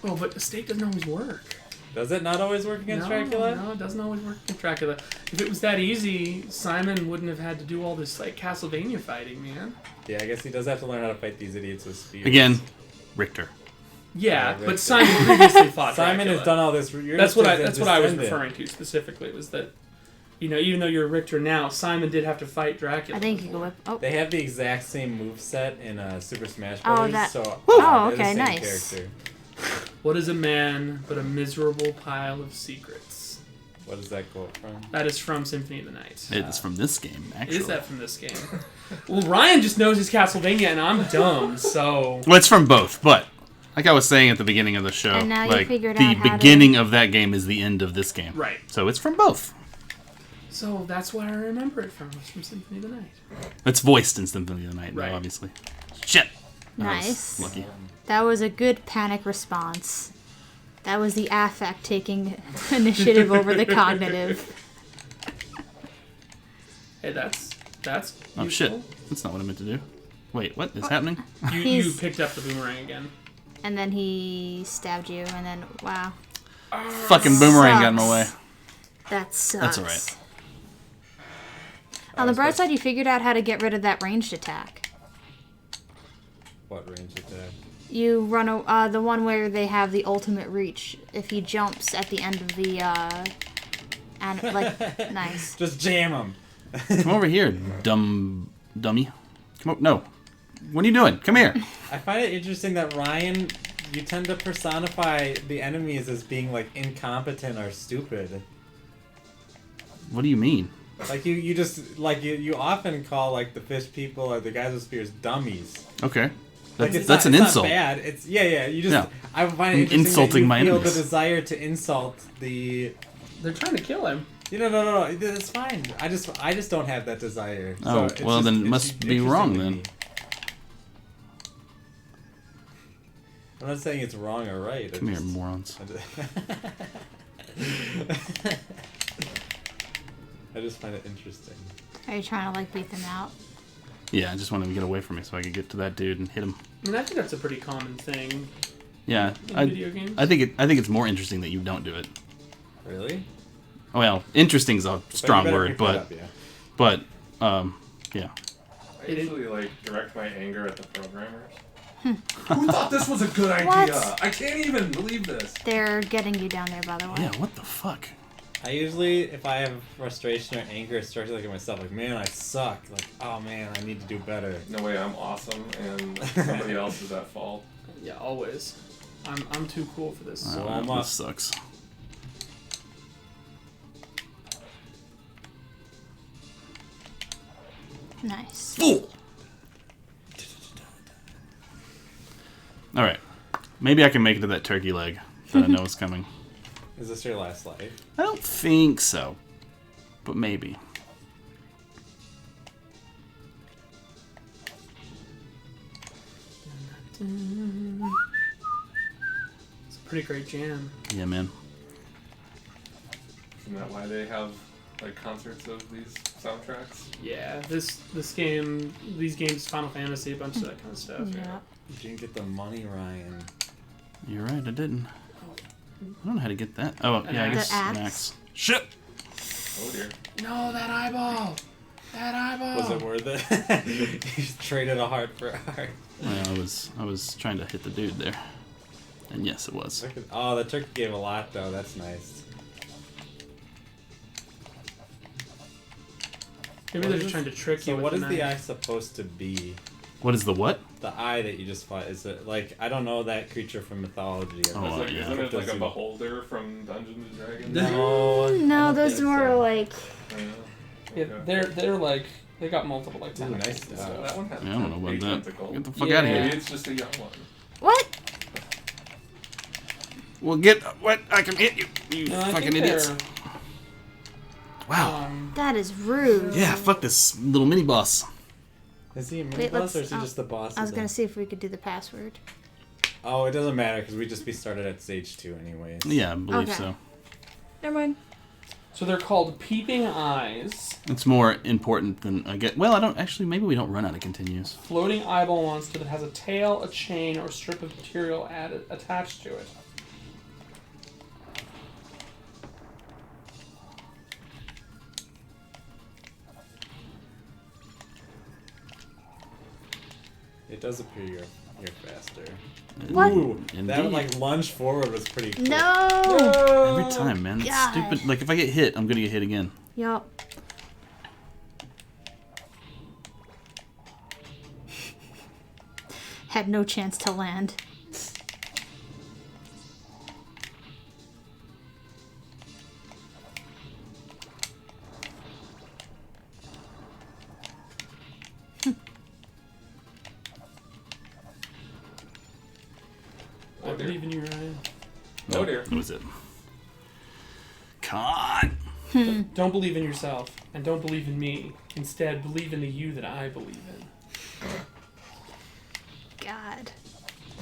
Oh, but the steak doesn't always work. Does it not always work against Dracula? No, it doesn't always work against Dracula. If it was that easy, Simon wouldn't have had to do all this like Castlevania fighting, man. Yeah, I guess he does have to learn how to fight these idiots with spears. Again, Richter. Yeah, Richter. but Simon previously fought Simon Dracula. has done all this. That's what I was referring to specifically. Was that even though you're Richter now, Simon did have to fight Dracula. I think you go whip. Oh, They have the exact same moveset in Super Smash Oh, Bros. that- So Oh, they're the okay, same nice. Character. What is a man but a miserable pile of secrets? What does that quote from? That is from Symphony of the Night. It is from this game, actually. Is that from this game? Well, Ryan just knows his Castlevania, and I'm dumb, so... Well, it's from both, but like I was saying at the beginning of the show, And now you like figured the out how to- beginning of that game is the end of this game. Right. So it's from both. So that's where I remember it from. It's from Symphony of the Night. It's voiced in Symphony of the Night, Right. though, obviously. Shit. I was nice. Lucky. That was a good panic response. That was the affect taking initiative over the cognitive. Hey, that's Oh shit. useful. That's not what I meant to do. Wait, what is happening? You He's- picked up the boomerang again. And then he stabbed you, and then wow, Fucking boomerang got in my way. Sucks. that sucks. That's alright. On the bright side, you figured out how to get rid of that ranged attack. What range attack? You run the one where they have the ultimate reach. If he jumps at the end of the and nice. Just jam him. Come over here, dummy. Come over. No. What are you doing? Come here. I find it interesting that Ryan, you tend to personify the enemies as being like incompetent or stupid. What do you mean? Like you just like you often call like the fish people or the guys with spears dummies. Okay. Like That's an it's insult. Not bad. It's yeah. You just Yeah. I find I'm it interesting insulting that you my feel enemies. the desire to insult the. They're trying to kill him. No. It's fine. I just don't have that desire. Oh, it's well, then it must be wrong, interesting to then. me. I'm not saying it's wrong or right. Come here, morons. I just find it interesting. Are you trying to beat them out? Yeah, I just wanted to get away from me so I could get to that dude and hit him. I mean, I think that's a pretty common thing Yeah, in video games. I think it's more interesting that you don't do it. Really? Well, interesting is a strong word, but yeah. I usually like direct my anger at the programmers. Who thought this was a good idea? What? I can't even believe this. They're getting you down there, by the way. Yeah, what the fuck? I usually, if I have frustration or anger, start to look at myself like, man, I suck. Like, oh man, I need to do better. No way, I'm awesome, and somebody else is at fault. Yeah, always. I'm too cool for this. So Oh, I'm up. this sucks. Nice. Fool! Alright. Maybe I can make it to that turkey leg that I know is coming. Is this your last life? I don't think so. But maybe. It's a pretty great jam. Yeah, man. Isn't that why they have like concerts of these soundtracks? Yeah, these games, Final Fantasy, a bunch of that kind of stuff. Yeah. You didn't get the money, Ryan. You're right, I didn't. I don't know how to get that. Oh, yeah, I The guess axe? an axe. Shit! Oh dear. No, that eyeball! That eyeball! Was it worth it? You traded a heart for a heart. Well, I was trying to hit the dude there. And yes, it was. Oh, the turkey gave a lot, though. That's nice. Maybe they're just trying to trick you So with what is the the knife. eye supposed to be? What is the what? The eye that you just fought, is it like, I don't know that creature from mythology. Oh, Like, yeah. Isn't it like a Does he- beholder from Dungeons and Dragons? No, No, I don't those think more so. like. Yeah, they're like they got multiple like Ooh, tentacles nice and stuff. That one has Yeah, I don't know about a that. tentacle. Get the fuck Yeah. out of Maybe here. it's just a young one. What? Well, get what? I can hit you, you No, I fucking think idiots. they're, Wow. That is rude. Yeah, fuck this little mini boss. Is he a mini Wait, boss let's- or is he just the boss? I was of gonna the- see if we could do the password. Oh, it doesn't matter because we just be started at stage 2 anyways. Yeah, I believe Okay. so. Never mind. so they're called peeping eyes. It's more important than I get. Well, I don't actually. Maybe we don't run out of continues. Floating eyeball monster that has a tail, a chain, or strip of material attached to it. It does appear you're faster. What? Ooh, that Indeed. like lunge forward was pretty cool. No. Every time, man. It's God. stupid. Like if I get hit, I'm gonna get hit again. Yup. Had no chance to land. I believe in you, Ryan. Oh dear. That was it. Con. Don't believe in yourself, and don't believe in me. Instead, believe in the you that I believe in. God.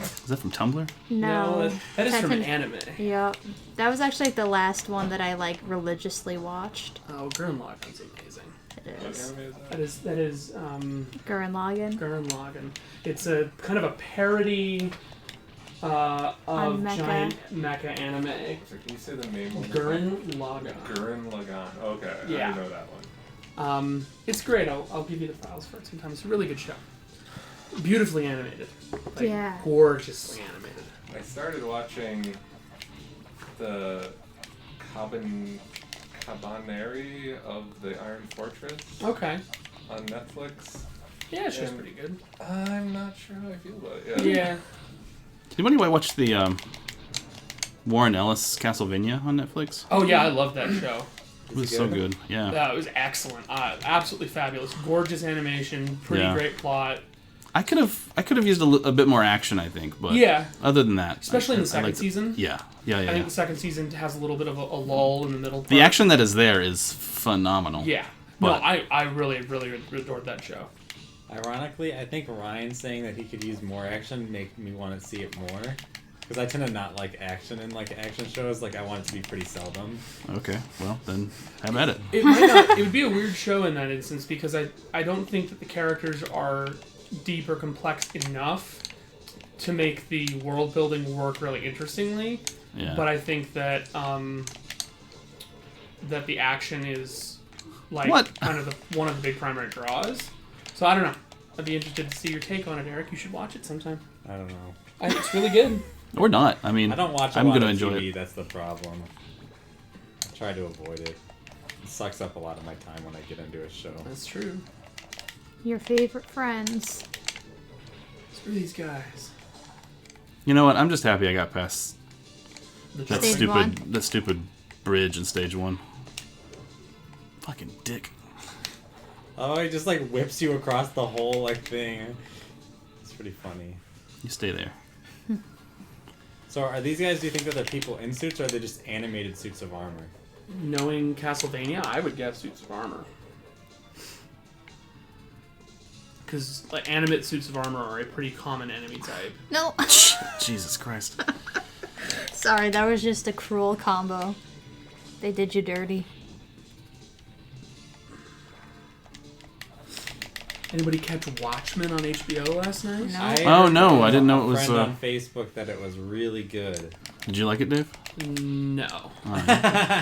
Is that from Tumblr? No. that is That's from an- anime. Yep. That was actually like the last one that I like religiously watched. Oh, Gurren Lagann's amazing. It What is. anime is that? That is Gurren Lagann. Gurren Lagann. It's a kind of a parody of On mecha. giant mecha anime. So can you say the name of Gurren Lagann. Gurren Lagann. Okay, Yeah. I know that one. It's great. I'll give you the files for it sometime. It's a really good show. Beautifully animated. Like, Yeah. Gorgeously animated. I started watching the Cabaneri of the Iron Fortress Okay. on Netflix. Yeah, it's just And- pretty good. I'm not sure how I feel about it. Yeah. Did anybody watch the Warren Ellis Castlevania on Netflix? Oh yeah, I love that show. It was so good. Yeah. It was excellent. Absolutely fabulous. Gorgeous animation. Pretty Yeah. great plot. I could have used a bit more action, I think, but Yeah. other than that, Especially in the I second liked it. season. Yeah. I think the second season has a little bit of a lull in the middle. The part. action that is there is phenomenal. Yeah. No, But- I really adored that show. Ironically, I think Ryan saying that he could use more action make me want to see it more. Because I tend to not like action in like action shows. Like I want it to be pretty seldom. Okay. Well, then have at it. It might not. It would be a weird show in that instance because I don't think that the characters are deep or complex enough to make the world building work really interestingly. Yeah. But I think that that the action is like What? kind of one of the big primary draws. So I don't know. I'd be interested to see your take on it, Eric. You should watch it sometime. I don't know. It's really good. Or not. I mean, I don't watch a I'm lot gonna of enjoy TV. it. That's the problem. I try to avoid it. It sucks up a lot of my time when I get into a show. That's true. Your favorite friends. Screw these guys. You know what? I'm just happy I got past The that Stage one. stupid bridge in stage 1. Fucking dick. Oh, he just like whips you across the whole like thing. It's pretty funny. You stay there. So are these guys, do you think that they're people in suits or are they just animated suits of armor? Knowing Castlevania, I would guess suits of armor. Because like, animate suits of armor are a pretty common enemy type. No. Jesus Christ. Sorry, that was just a cruel combo. They did you dirty. Anybody catch Watchmen on HBO last night? No. I Oh, heard no, from I didn't know a it was, friend on Facebook that it was really good. Did you like it, Dave? No.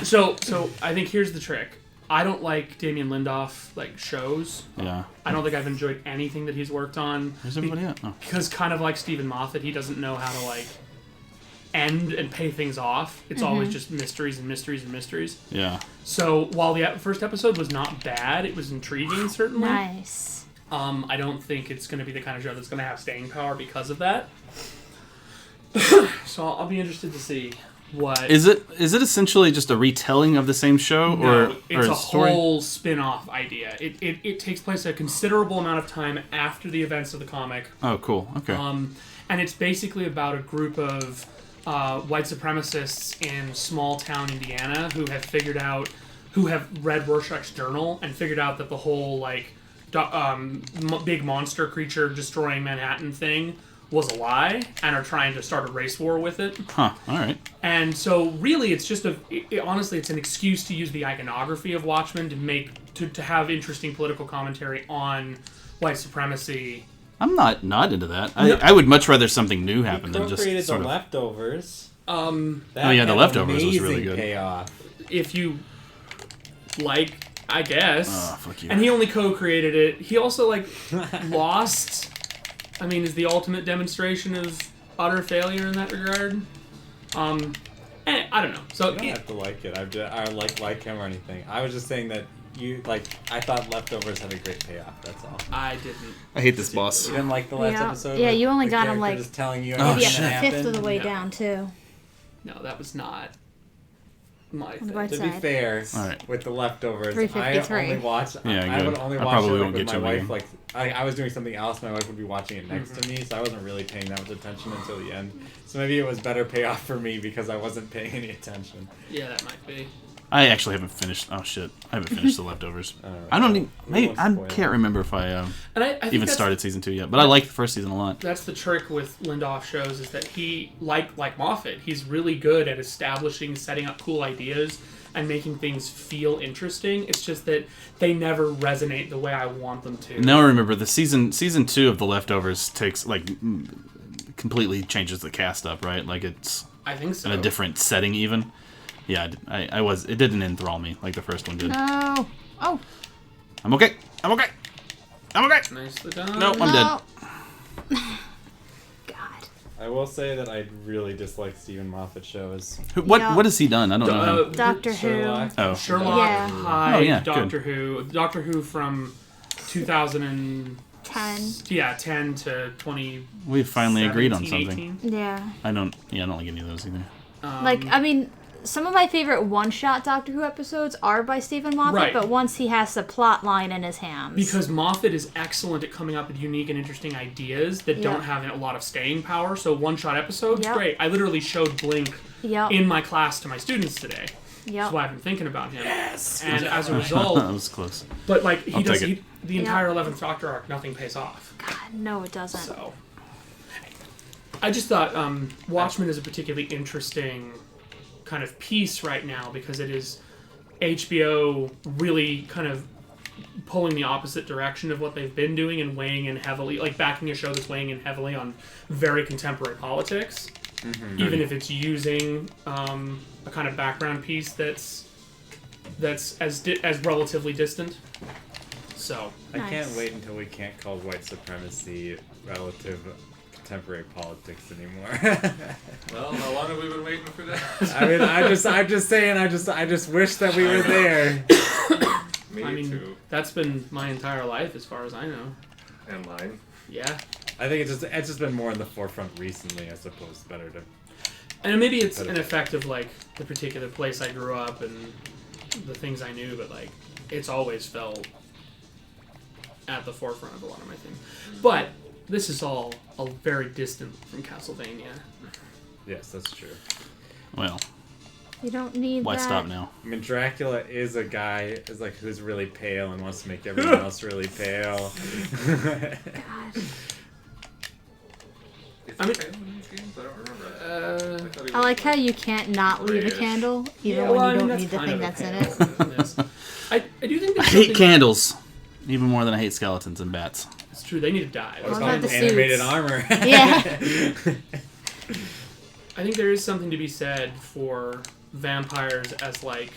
So I think here's the trick. I don't like Damien Lindelof like shows. Yeah. I don't think I've enjoyed anything that he's worked on. Where's everybody at? Oh. Because kind of like Stephen Moffat, he doesn't know how to like end and pay things off. It's always just mysteries and mysteries and mysteries. Yeah. So while the first episode was not bad, it was intriguing certainly. Nice. I don't think it's going to be the kind of show that's going to have staying power because of that. So I'll be interested to see what... Is it essentially just a retelling of the same show? No, it's or a story? whole spin-off idea. It takes place a considerable amount of time after the events of the comic. Oh, cool. Okay. And it's basically about a group of white supremacists in small-town Indiana who have read Rorschach's journal and figured out that the whole, like, big monster creature destroying Manhattan thing was a lie and are trying to start a race war with it. Huh. All right. And so really it's just honestly it's an excuse to use the iconography of Watchmen to have interesting political commentary on white supremacy. I'm not into that. I would much rather something new happen than just created sort The of... Leftovers. The Leftovers was really good. Payoff. If you like, I guess. Oh, fuck you. And he only co-created it. He also like Lost. I mean, is the ultimate demonstration of utter failure in that regard. I don't know. So You don't have to like it. I like him or anything. I was just saying that I thought Leftovers had a great payoff. That's all. I didn't. I hate this boss. You didn't like the last Yeah. episode? Yeah, with you only the got him, character like, just telling you Oh, Maybe everything shit. that a fifth happened? of the way Yeah. down, too. No, that was not my thing. Right. To be side. fair, All right. with the Leftovers, 353. I only watch. Yeah, I good. would only I watch probably it won't with get my you wife. again. Like I was doing something else. My wife would be watching it next to me, so I wasn't really paying that much attention until the end. So maybe it was better payoff for me because I wasn't paying any attention. Yeah, that might be. I actually haven't finished... Oh, shit. I haven't finished The Leftovers. Alright. I don't even... We Maybe, won't I spoil it. can't remember if I And I think even that's- started season 2 yet. But I liked the first season a lot. That's the trick with Lindelof shows is that he, like Moffat, he's really good at establishing, setting up cool ideas, and making things feel interesting. It's just that they never resonate the way I want them to. Now remember, the season 2 of The Leftovers takes, completely changes the cast up, right? Like, it's I think so. in a different setting even. Yeah, it didn't enthrall me like the first one did. No. Oh. I'm okay. Nicely done. No, I'm dead. No. God. I will say that I really dislike Stephen Moffat shows. What Yeah. has he done? I don't know him. Doctor Sherlock. Oh. Sherlock, Yeah. Hyde, Oh, yeah, Doctor Who. Doctor Who from 2010 10. to 20. We finally agreed on something. 18. Yeah. I don't like any of those either. I mean, some of my favorite one-shot Doctor Who episodes are by Stephen Moffat, Right. but once he has the plot line in his hands. Because Moffat is excellent at coming up with unique and interesting ideas that don't have a lot of staying power. So one-shot episodes, Yep. great. I literally showed Blink Yep. in my class to my students today. Yep. That's why I've been thinking about him. Yes. And as a that result, was close. but like I'll take it. the entire 11th Doctor arc, nothing pays off. God, no, it doesn't. So I just thought Watchmen is a particularly interesting kind of piece right now because it is HBO really kind of pulling the opposite direction of what they've been doing and weighing in heavily, like backing a show that's weighing in heavily on very contemporary politics, even if it's using a kind of background piece that's as relatively distant. So I can't wait until we can't call white supremacy relative contemporary politics anymore. Well, how long have we been waiting for that? I mean, I'm just saying. I just wish that we were there. Me too. That's been my entire life, as far as I know. And mine. Yeah, I think it's just been more in the forefront recently. I suppose better to. and maybe it's an effect of like the particular place I grew up and the things I knew, but like it's always felt at the forefront of a lot of my things. But this is all very distant from Castlevania. Yes, that's true. Well, You don't need why that. stop now? I mean, Dracula is a guy who's really pale and wants to make everyone else really pale. God. I mean, I don't remember. I like how you can't not leave a candle, even well, when you I mean, don't need the kind thing of a that's in panel. it. Yes. I do think I there's hate something- candles. Even more than I hate skeletons and bats. It's true, they need to die. It's What about called the animated suits? armor. Yeah. I think there is something to be said for vampires as like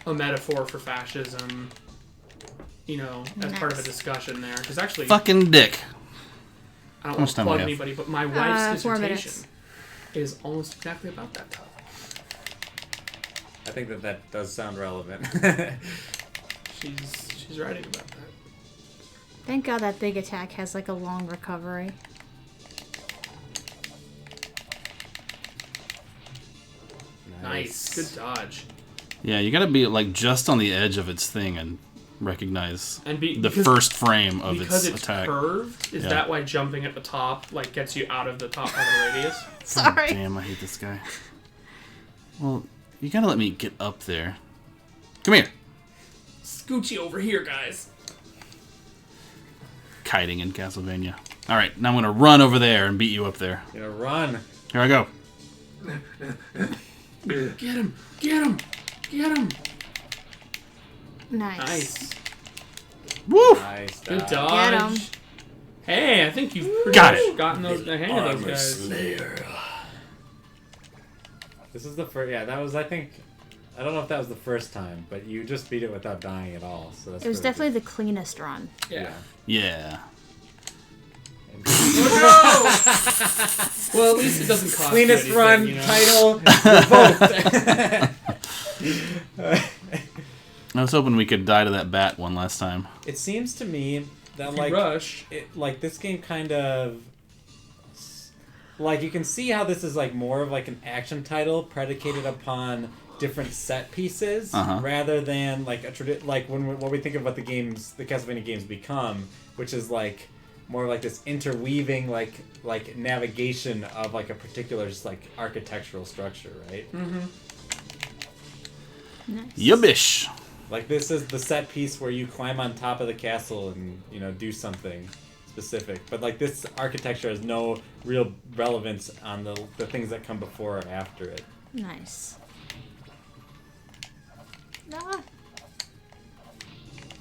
a metaphor for fascism, you know, as part of a Nice. discussion there. Because actually, Fucking dick. I don't How want much to time plug we have? anybody, but my wife's 4 dissertation minutes. is almost exactly about that topic. I think that does sound relevant. She's writing about that. Thank God that big attack has like a long recovery. Nice. Good dodge. Yeah, you gotta be like just on the edge of its thing and recognize And the because- first frame of Because its it's attack. curved, is Yeah. that why jumping at the top like gets you out of the top part of the radius? Sorry. Damn, I hate this guy. Well, you gotta let me get up there. Come here. Scoochie over here, guys. Kiting in Castlevania. Alright, now I'm gonna run over there and beat you up there. You know, run. Here I go. Get him! Get him! Get him! Nice. Nice. Woo! Nice. Good dodge. dodge. Get 'em. Hey, I think you've pretty Got much it. gotten the hang of those guys. Slayer. This is the first. Yeah, that was. I think. I don't know if that was the first time, but you just beat it without dying at all. So that's. It was pretty definitely the cleanest run. Yeah. Yeah. Well, at least it doesn't cost Cleanest you run anything, you know? title revoked. I was hoping we could die to that bat one last time. It seems to me that If you like rush. like this game kind of like you can see how this is like more of like an action title predicated upon different set pieces rather than like like when we think of what the Castlevania games become, which is like more like this interweaving like navigation of like a particular just like architectural structure, right? Mm-hmm. Nice. Yubbish. Like this is the set piece where you climb on top of the castle and do something specific, but like this architecture has no real relevance on the things that come before or after it. Nice. Ah.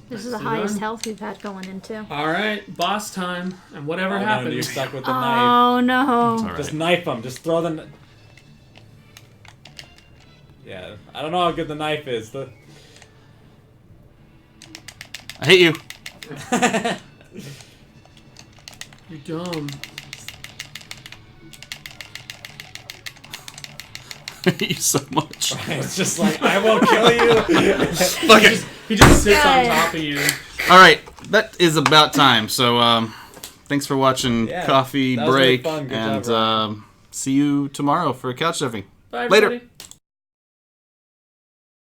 This is the Nicely highest done. health we've had going into. All right, boss time, and whatever Oh, no, happens. you're stuck with the knife. Oh no. It's alright. Just knife them. Just throw the. Yeah, I don't know how good the knife is. I hate you. You're dumb. I hate you so much. It's just like I will kill you. Fuck it. He just sits on Okay. top of you. Alright, that is about time. So, thanks for watching Yeah, Coffee that was really Break. fun. Good And job, Ryan. see you tomorrow for couch surfing. Bye, Later. everybody.